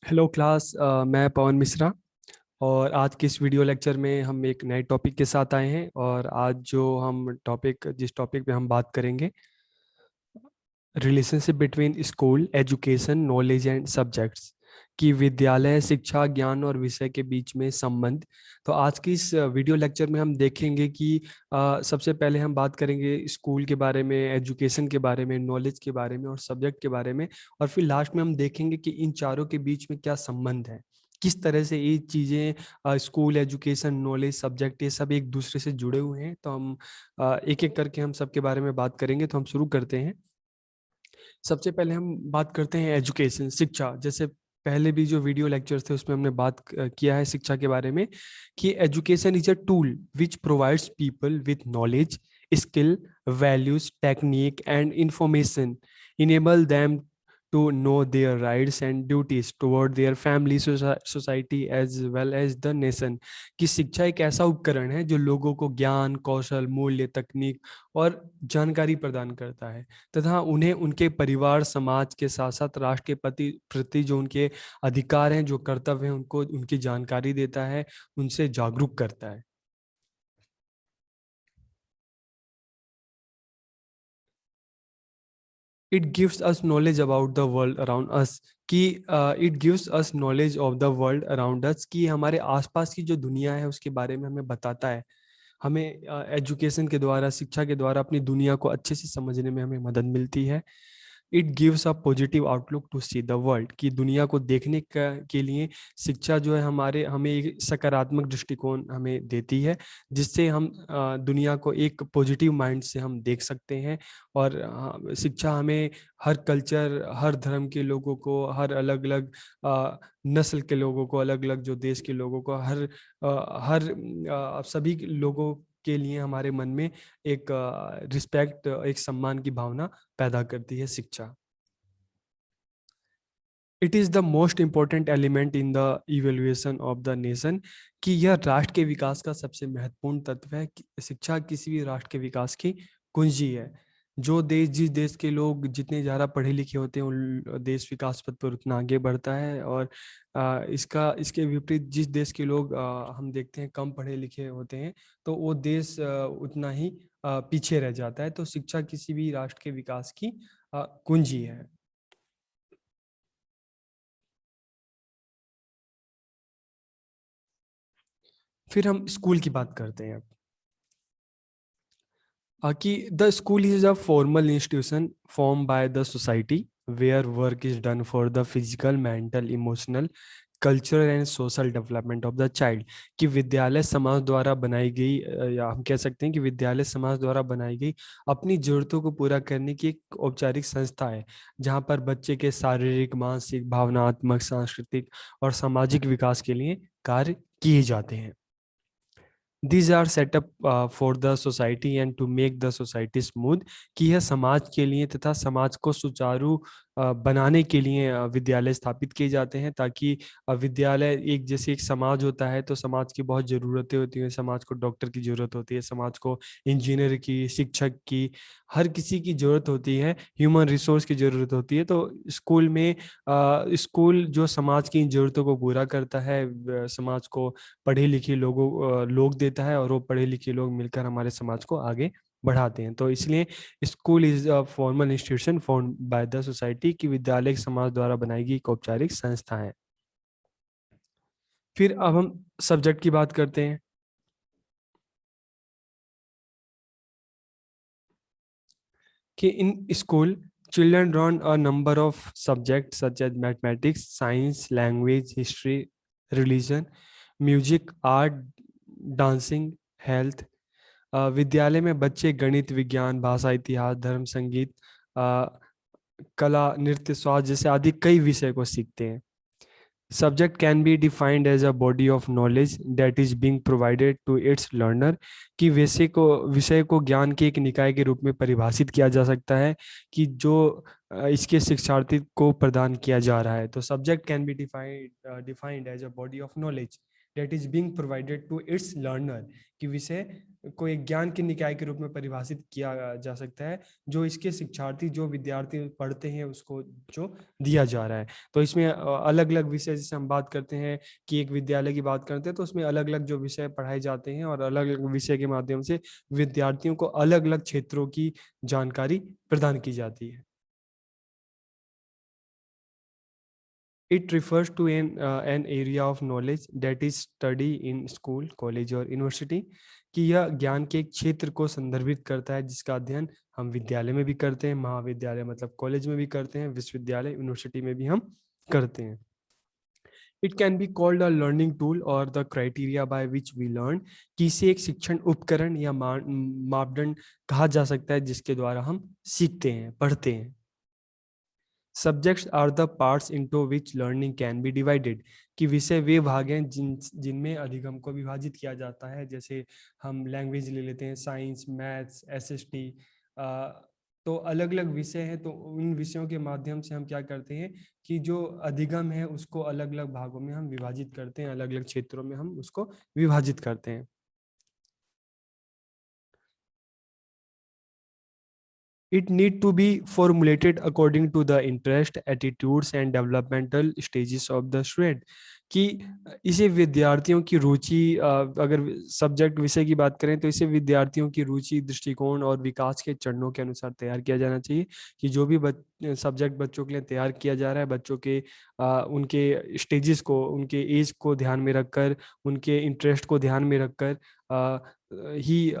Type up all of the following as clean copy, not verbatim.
Hello class. मैं पवन मिश्रा। और आज के इस वीडियो लेक्चर में हम एक नए टॉपिक के साथ आए हैं। और आज जो हम जिस टॉपिक पे हम बात करेंगे, relationship between school education knowledge and subjects, कि विद्यालय शिक्षा ज्ञान और विषय के बीच में संबंध। तो आज की इस वीडियो लेक्चर में हम देखेंगे कि सबसे पहले हम बात करेंगे स्कूल के बारे में, एजुकेशन के बारे में, नॉलेज के बारे में और सब्जेक्ट के बारे में। और फिर लास्ट में हम देखेंगे कि इन चारों के बीच में क्या संबंध है, किस तरह से ये चीज़ें, स्कूल एजुकेशन नॉलेज सब्जेक्ट, ये सब एक दूसरे से जुड़े हुए हैं। तो हम एक एक करके हम सबके बारे में बात करेंगे। तो हम शुरू करते हैं। सबसे पहले हम बात करते हैं एजुकेशन, शिक्षा। जैसे पहले भी जो वीडियो लेक्चर्स थे उसमें हमने बात किया है शिक्षा के बारे में, कि education is a tool which provides people with knowledge, skill, values, technique and information, enable them to know their rights and duties toward their family, society as well as the nation। कि शिक्षा एक ऐसा उपकरण है जो लोगों को ज्ञान, कौशल, मूल्य, तकनीक और जानकारी प्रदान करता है, तथा उन्हें उनके परिवार, समाज के साथ साथ राष्ट्र के प्रति जो उनके अधिकार हैं, जो कर्तव्य हैं, उनको उनकी जानकारी देता है, उनसे जागरूक करता है। It gives us knowledge about the world around us, कि it gives us knowledge of the world around us, कि हमारे आसपास की जो दुनिया है उसके बारे में हमें बताता है। हमें एजुकेशन के द्वारा, शिक्षा के द्वारा अपनी दुनिया को अच्छे से समझने में हमें मदद मिलती है। It gives a positive outlook to see the world, की दुनिया को देखने के लिए शिक्षा जो है हमें एक सकारात्मक दृष्टिकोण हमें देती है, जिससे हम दुनिया को एक पॉजिटिव माइंड से हम देख सकते हैं। और शिक्षा हमें हर कल्चर, हर धर्म के लोगों को, हर अलग अलग नस्ल के लोगों को, अलग अलग जो देश के लोगों को, सभी लोगों के लिए हमारे मन में एक रिस्पेक्ट, एक सम्मान की भावना पैदा करती है शिक्षा। It is the most important element in the evaluation of the nation, कि यह राष्ट्र के विकास का सबसे महत्वपूर्ण तत्व है। कि शिक्षा किसी भी राष्ट्र के विकास की कुंजी है। जिस देश के लोग जितने ज़्यादा पढ़े लिखे होते हैं, उन देश विकास पथ पर उतना आगे बढ़ता है। और इसके विपरीत जिस देश के लोग हम देखते हैं कम पढ़े लिखे होते हैं, तो वो देश उतना ही पीछे रह जाता है। तो शिक्षा किसी भी राष्ट्र के विकास की कुंजी है। फिर हम स्कूल की बात करते हैं। कि the school is a formal institution form by the society where work is done for the physical, mental, emotional, cultural and social development of the child. कि विद्यालय समाज द्वारा बनाई गई, या हम कह सकते हैं कि विद्यालय समाज द्वारा बनाई गई अपनी जरूरतों को पूरा करने की एक औपचारिक संस्था है, जहाँ पर बच्चे के शारीरिक, मानसिक, भावनात्मक, सांस्कृतिक और सामाजिक विकास के लिए कार्य किए जाते हैं। These are set up for the society and to make the society smooth, कि यह समाज के लिए तथा समाज को सुचारू बनाने के लिए विद्यालय स्थापित किए जाते हैं, ताकि विद्यालय एक, जैसे एक समाज होता है तो समाज की बहुत ज़रूरतें होती हैं। समाज को डॉक्टर की ज़रूरत होती है, समाज को इंजीनियर की, शिक्षक की, हर किसी की ज़रूरत होती है, ह्यूमन रिसोर्स की ज़रूरत होती है। तो स्कूल जो समाज की इन ज़रूरतों को पूरा करता है, समाज को पढ़े लिखे लोग देता है, और वो पढ़े लिखे लोग मिलकर हमारे समाज को आगे बढ़ाते हैं। तो इसलिए school is a formal institution form by the society, की विद्यालय समाज द्वारा बनाई गई एक औपचारिक संस्था है। फिर अब हम सब्जेक्ट की बात करते हैं। कि in school children learn a number of subjects such as mathematics, science, language, history, religion, music, art, dancing, health। विद्यालय में बच्चे गणित, विज्ञान, भाषा, इतिहास, धर्म, संगीत, अ, कला, नृत्य, स्वास्थ्य जैसे आदि कई विषय को सीखते हैं। Subject can be defined as a body of knowledge that is being provided to its learner, कि विषय को ज्ञान के एक निकाय के रूप में परिभाषित किया जा सकता है, कि जो इसके शिक्षार्थी को प्रदान किया जा रहा है। तो subject can be defined as a body of knowledge that is being provided to its learner, कि विषय को एक ज्ञान के निकाय के रूप में परिभाषित किया जा सकता है, जो इसके शिक्षार्थी जो विद्यार्थी पढ़ते हैं उसको जो दिया जा रहा है। तो इसमें अलग अलग विषय, जैसे हम बात करते हैं कि एक विद्यालय की बात करते हैं तो उसमें अलग अलग जो विषय पढ़ाए जाते हैं और अलग अलग विषय के माध्यम से विद्यार्थियों को अलग अलग क्षेत्रों की जानकारी प्रदान की जाती है। It refers to an area of knowledge that is study in school, college और university, कि यह ज्ञान के एक क्षेत्र को संदर्भित करता है जिसका अध्ययन हम विद्यालय में भी करते हैं, महाविद्यालय मतलब कॉलेज में भी करते हैं, विश्वविद्यालय यूनिवर्सिटी में भी हम करते हैं। It can be called a learning tool or the criteria by which we learn, कि इसे एक शिक्षण उपकरण या मापदंड कहा जा सकता है जिसके द्वारा हम सीखते हैं, पढ़ते हैं। Subjects are the parts into which learning can be divided, कि विषय वे भाग हैं जिनमें अधिगम को विभाजित किया जाता है। जैसे हम लैंग्वेज ले लेते हैं, साइंस, मैथ्स, एसएसटी, तो अलग अलग विषय हैं। तो उन विषयों के माध्यम से हम क्या करते हैं कि जो अधिगम है उसको अलग अलग भागों में हम विभाजित करते हैं, अलग अलग क्षेत्रों में हम उसको विभाजित करते हैं। It need to be formulated according to the interest, attitudes and developmental stages of the student, कि इसे विद्यार्थियों की रुचि, अगर सब्जेक्ट विषय की बात करें तो इसे विद्यार्थियों की रुचि, दृष्टिकोण और विकास के चरणों के अनुसार तैयार किया जाना चाहिए। कि जो भी सब्जेक्ट बच्चों के लिए तैयार किया जा रहा है, बच्चों के उनके स्टेजेस को, उनके एज को ध्यान में रखकर, उनके इंटरेस्ट को ध्यान में रखकर ही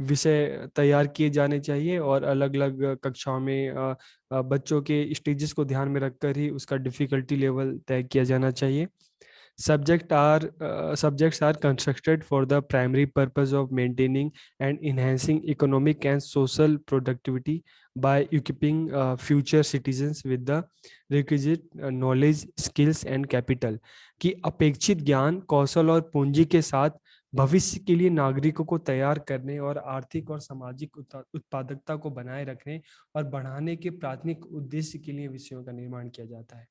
विषय तैयार किए जाने चाहिए और अलग अलग कक्षाओं में बच्चों के स्टेजेस को ध्यान में रखकर ही उसका डिफिकल्टी लेवल तय किया जाना चाहिए। Subjects are constructed for the primary purpose of maintaining and enhancing economic and social productivity by equipping future citizens with the requisite knowledge, skills and capital, कि अपेक्षित ज्ञान, कौशल और पूंजी के साथ भविष्य के लिए नागरिकों को तैयार करने और आर्थिक और सामाजिक उत्पादकता को बनाए रखने और बढ़ाने के प्राथमिक उद्देश्य के लिए विषयों का निर्माण किया जाता है।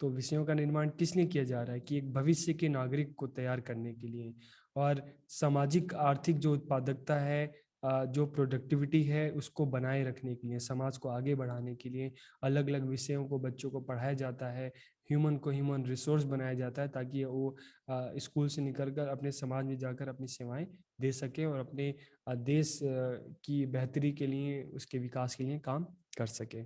तो विषयों का निर्माण किस लिए किया जा रहा है कि एक भविष्य के नागरिक को तैयार करने के लिए और सामाजिक आर्थिक जो उत्पादकता है, जो प्रोडक्टिविटी है उसको बनाए रखने के लिए, समाज को आगे बढ़ाने के लिए अलग अलग विषयों को बच्चों को पढ़ाया जाता है। ह्यूमन को ह्यूमन रिसोर्स बनाया जाता है ताकि वो स्कूल से निकलकर अपने समाज में जाकर अपनी सेवाएं दे सके और अपने देश की बेहतरी के लिए, उसके विकास के लिए काम कर सके।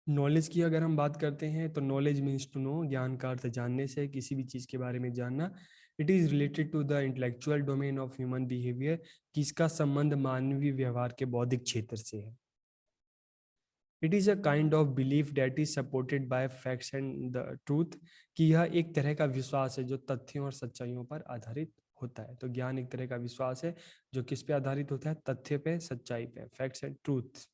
नॉलेज की अगर हम बात करते हैं तो नॉलेज मीन्स टू नो, ज्ञान का अर्थ जानने से, किसी भी चीज़ के बारे में जानना। It is related to the intellectual domain of human behaviour, कि इसका संबंध मानवीय व्यवहार के बौद्धिक क्षेत्र से है। It is a kind of belief that is supported by facts and the truth, कि यह एक तरह का विश्वास है जो तथ्यों और सच्चाइयों पर आधारित होता है। तो ज्ञान एक तरह का विश्वास है जो किस पे आधारित होता है? तथ्य पे, सच्चाई पे, facts and truth.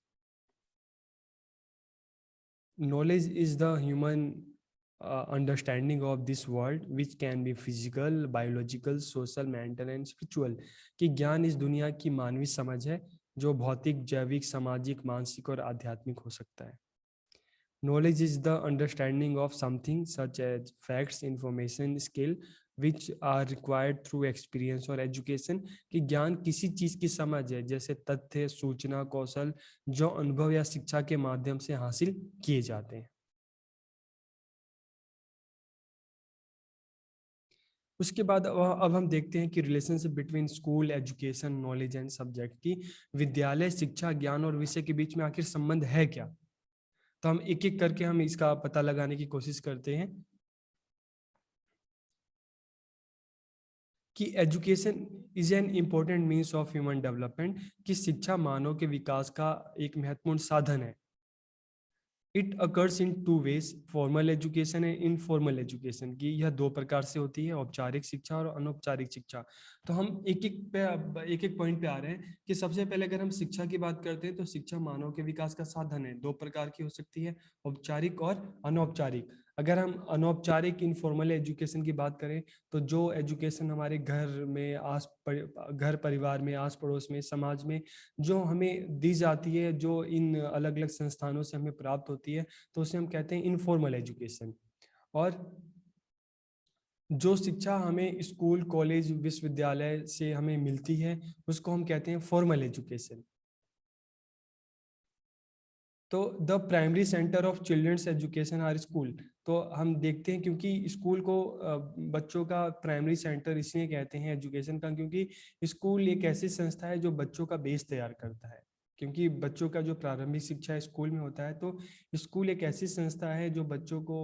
Knowledge is the human understanding of this world, which can be physical, biological, social, mental and spiritual, कि ज्ञान इस दुनिया की मानवीय समझ है जो भौतिक, जैविक, सामाजिक, मानसिक और आध्यात्मिक हो सकता है। Knowledge is the understanding of something such as facts, information, skill which are required through experience और education, कि ज्ञान किसी चीज की समझ है जैसे तथ्य, सूचना, कौशल जो अनुभव या शिक्षा के माध्यम से हासिल किए जाते हैं। उसके बाद अब हम देखते हैं कि relationship between school education, knowledge and subject, की विद्यालय शिक्षा, ज्ञान और विषय के बीच में आखिर संबंध है क्या। तो हम एक एक करके हम इसका पता लगाने की कोशिश करते हैं कि education is an important means of human development, कि शिक्षा मानव के विकास का एक महत्वपूर्ण साधन है। It occurs in two ways, formal education and informal education, की यह दो प्रकार से होती है, औपचारिक शिक्षा और अनौपचारिक शिक्षा। तो हम एक एक पॉइंट पे आ रहे हैं कि सबसे पहले अगर हम शिक्षा की बात करते हैं तो शिक्षा मानव के विकास का साधन है, दो प्रकार की हो सकती है, औपचारिक और अनौपचारिक। अगर हम अनौपचारिक इनफॉर्मल एजुकेशन की बात करें तो जो एजुकेशन हमारे घर में, घर परिवार में, आस पड़ोस में, समाज में जो हमें दी जाती है, जो इन अलग अलग संस्थानों से हमें प्राप्त होती है, तो उसे हम कहते हैं इनफॉर्मल एजुकेशन। और जो शिक्षा हमें स्कूल, कॉलेज, विश्वविद्यालय से हमें मिलती है, उसको हम कहते हैं फॉर्मल एजुकेशन। तो the primary centre of children's education are school. तो हम देखते हैं, क्योंकि स्कूल को बच्चों का प्राइमरी सेंटर इसलिए कहते हैं एजुकेशन का, क्योंकि स्कूल एक ऐसी संस्था है जो बच्चों का बेस तैयार करता है। क्योंकि बच्चों का जो प्रारंभिक शिक्षा स्कूल में होता है, तो स्कूल एक ऐसी संस्था है जो बच्चों को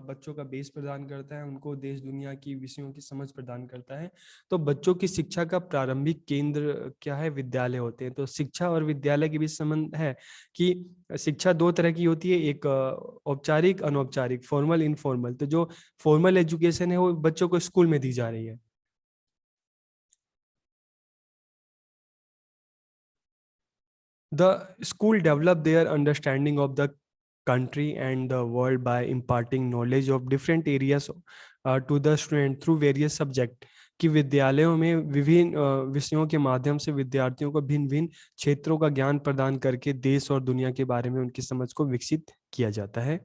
बच्चों का बेस प्रदान करता है, उनको देश दुनिया की विषयों की समझ प्रदान करता है। तो बच्चों की शिक्षा का प्रारंभिक केंद्र क्या है? विद्यालय होते हैं। तो शिक्षा और विद्यालय के बीच संबंध है कि शिक्षा दो तरह की होती है, एक औपचारिक, अनौपचारिक, फॉर्मल, इनफॉर्मल। तो जो फॉर्मल एजुकेशन है वो बच्चों को स्कूल में दी जा रही है। The school develop their understanding of the country and the world by imparting knowledge of different areas to the student through various subject। कि विद्यालयों में विभिन्न विषयों के माध्यम से विद्यार्थियों को भिन्न भिन्न क्षेत्रों का ज्ञान प्रदान करके देश और दुनिया के बारे में उनकी समझ को विकसित किया जाता है।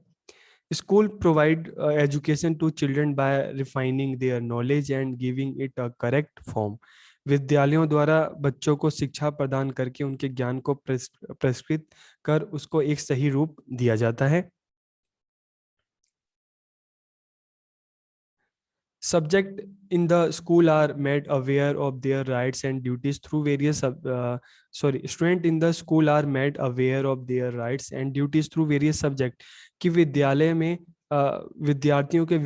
School provide education to children by refining their knowledge and giving it a correct form। विद्यालयों द्वारा बच्चों को शिक्षा प्रदान करके उनके ज्ञान को प्रस्कृत कर उसको एक सही रूप दिया जाता है। Subject in the school are made aware of their rights and duties through various student in the school are made aware of their rights and duties through various subject। कि विद्यालय में विद्यार्थियों के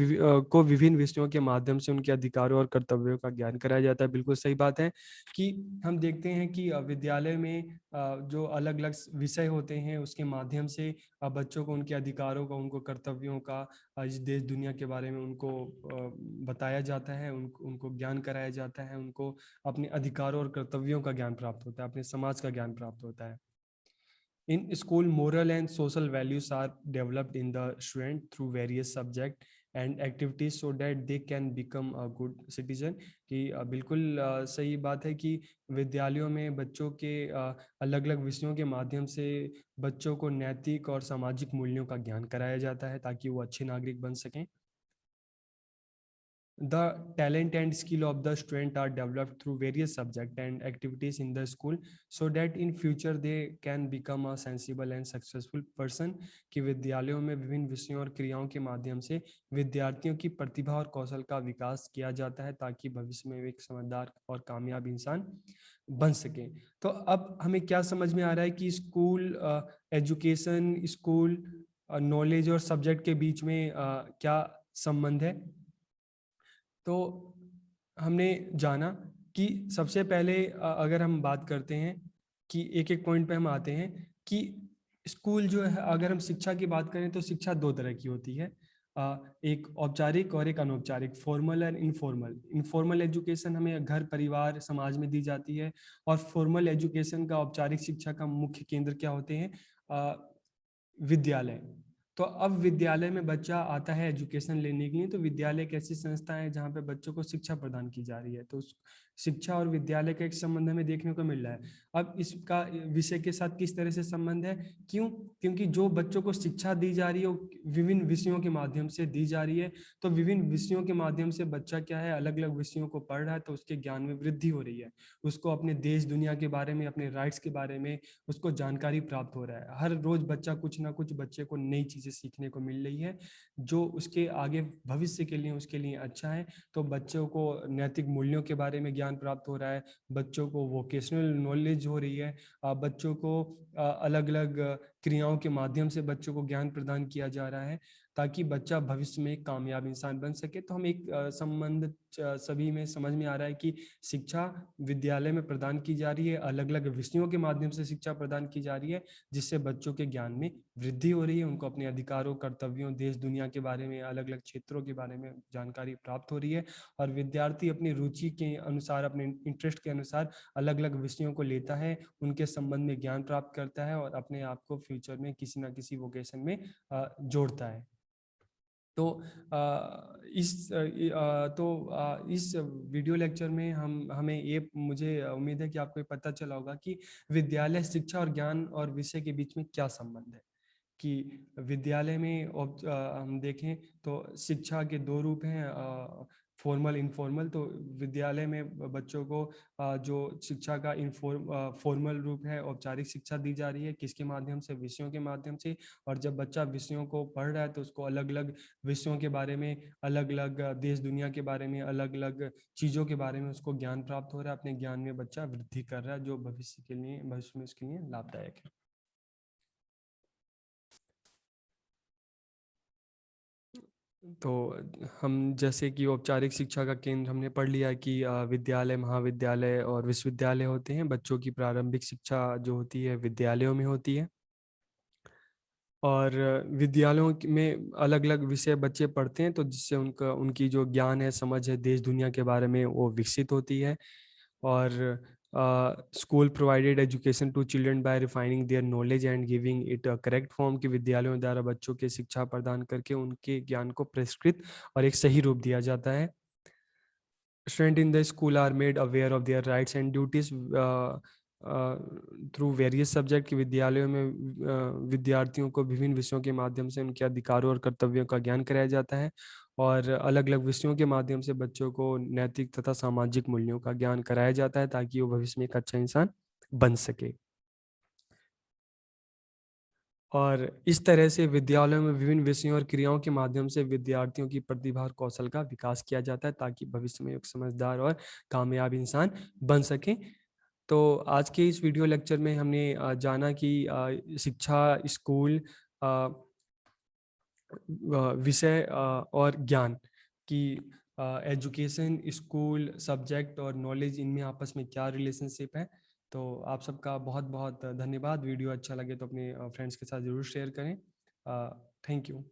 को विभिन्न विषयों के माध्यम से उनके अधिकारों और कर्तव्यों का ज्ञान कराया जाता है। बिल्कुल सही बात है कि हम देखते हैं कि विद्यालय में जो अलग अलग विषय होते हैं उसके माध्यम से बच्चों को उनके अधिकारों का, उनको कर्तव्यों का, इस देश दुनिया के बारे में उनको बताया जाता है, उनको ज्ञान कराया जाता है, उनको अपने अधिकारों और कर्तव्यों का ज्ञान प्राप्त होता है, अपने समाज का ज्ञान प्राप्त होता है। In school, moral and social values are developed in the student through various subject and activities so that they can become a good citizen। कि बिल्कुल सही बात है कि विद्यालयों में बच्चों के अलग अलग विषयों के माध्यम से बच्चों को नैतिक और सामाजिक मूल्यों का ज्ञान कराया जाता है ताकि वो अच्छे नागरिक बन सकें। The talent and skill of the student are developed through various subjects and activities in the school so that in future they can become a sensible and successful person। कि विद्यालयों में विभिन्न विषयों और क्रियाओं के माध्यम से विद्यार्थियों की प्रतिभा और कौशल का विकास किया जाता है ताकि भविष्य में वे एक समझदार और कामयाब इंसान बन सके। तो अब हमें क्या समझ में आ रहा है कि स्कूल एजुकेशन, स्कूल नॉलेज और सब्जेक्ट के बीच में क्या संबंध है। तो हमने जाना कि सबसे पहले अगर हम बात करते हैं कि एक एक पॉइंट पे हम आते हैं कि स्कूल जो है, अगर हम शिक्षा की बात करें तो शिक्षा दो तरह की होती है, एक औपचारिक और एक अनौपचारिक, formal and informal. Informal education हमें घर, परिवार, समाज में दी जाती है, और फॉर्मल एजुकेशन का, औपचारिक शिक्षा का मुख्य केंद्र क्या होते हैं? विद्यालय। तो अब विद्यालय में बच्चा आता है एजुकेशन लेने के लिए, तो विद्यालय एक ऐसी संस्था है जहाँ पे बच्चों को शिक्षा प्रदान की जा रही है। तो शिक्षा और विद्यालय का एक संबंध हमें देखने को मिल रहा है। अब इसका विषय के साथ किस तरह से संबंध है? क्यों? क्योंकि जो बच्चों को शिक्षा दी जा रही है वो विभिन्न विषयों के माध्यम से दी जा रही है। तो विभिन्न विषयों के माध्यम से बच्चा क्या है, अलग अलग विषयों को पढ़ रहा है, तो उसके ज्ञान में वृद्धि हो रही है। उसको अपने देश दुनिया के बारे में, अपने राइट्स के बारे में उसको जानकारी प्राप्त हो रहा है। हर रोज बच्चा कुछ ना कुछ, बच्चे को नई चीजें सीखने को मिल रही है जो उसके आगे भविष्य के लिए उसके लिए अच्छा है। तो बच्चों को नैतिक मूल्यों के बारे में ज्ञान प्राप्त हो रहा है, बच्चों को वोकेशनल नॉलेज हो रही है, बच्चों को अलग अलग क्रियाओं के माध्यम से बच्चों को ज्ञान प्रदान किया जा रहा है ताकि बच्चा भविष्य में एक कामयाब इंसान बन सके। तो हम एक संबंध सभी में समझ में आ रहा है कि शिक्षा विद्यालय में प्रदान की जा रही है, अलग अलग विषयों के माध्यम से शिक्षा प्रदान की जा रही है, जिससे बच्चों के ज्ञान में वृद्धि हो रही है, उनको अपने अधिकारों, कर्तव्यों, देश दुनिया के बारे में, अलग अलग क्षेत्रों के बारे में जानकारी प्राप्त हो रही है। और विद्यार्थी अपनी रुचि के अनुसार, अपने इंटरेस्ट के अनुसार अलग अलग विषयों को लेता है, उनके संबंध में ज्ञान प्राप्त करता है और अपने आप को फ्यूचर में किसी ना किसी वोकेशन में जोड़ता है। तो इस वीडियो लेक्चर में हमें ये, मुझे उम्मीद है कि आपको ये पता चला होगा कि विद्यालय शिक्षा और ज्ञान और विषय के बीच में क्या संबंध है। कि विद्यालय में हम देखें तो शिक्षा के दो रूप हैं, फॉर्मल इनफॉर्मल। तो विद्यालय में बच्चों को जो शिक्षा का फॉर्मल रूप है, औपचारिक शिक्षा दी जा रही है, किसके माध्यम से? विषयों के माध्यम से। और जब बच्चा विषयों को पढ़ रहा है तो उसको अलग अलग विषयों के बारे में, अलग अलग देश दुनिया के बारे में, अलग अलग चीज़ों के बारे में उसको ज्ञान प्राप्त हो रहा है। अपने ज्ञान में बच्चा वृद्धि कर रहा है, जो भविष्य में उसके लिए लाभदायक है। तो हम जैसे कि औपचारिक शिक्षा का केंद्र हमने पढ़ लिया कि विद्यालय, महाविद्यालय और विश्वविद्यालय होते हैं। बच्चों की प्रारंभिक शिक्षा जो होती है विद्यालयों में होती है। और विद्यालयों में अलग अलग विषय बच्चे पढ़ते हैं, तो जिससे उनकी जो ज्ञान है, समझ है देश दुनिया के बारे में, वो विकसित होती है। और school provided education to children by refining their knowledge and giving it a correct form. कि विद्यालयों द्वारा बच्चों के शिक्षा प्रदान करके उनके ज्ञान को परिष्कृत और एक सही रूप दिया जाता है। Students in the school are made aware of their rights and duties through various subject. की विद्यालयों में विद्यार्थियों को विभिन्न विषयों के माध्यम से उनके अधिकारों और कर्तव्यों का ज्ञान कराया जाता है। और अलग अलग विषयों के माध्यम से बच्चों को नैतिक तथा सामाजिक मूल्यों का ज्ञान कराया जाता है, ताकि वो भविष्य में एक अच्छा इंसान बन सके। और इस तरह से विद्यालयों में विभिन्न विषयों और क्रियाओं के माध्यम से विद्यार्थियों की प्रतिभा और कौशल का विकास किया जाता है, ताकि भविष्य में एक समझदार और कामयाब इंसान बन सके। तो आज के इस वीडियो लेक्चर में हमने जाना कि शिक्षा, स्कूल, विषय और ज्ञान की, एजुकेशन, स्कूल, सब्जेक्ट और नॉलेज, इनमें आपस में क्या रिलेशनशिप है। तो आप सबका बहुत बहुत धन्यवाद। वीडियो अच्छा लगे तो अपने फ्रेंड्स के साथ ज़रूर शेयर करें। Thank you.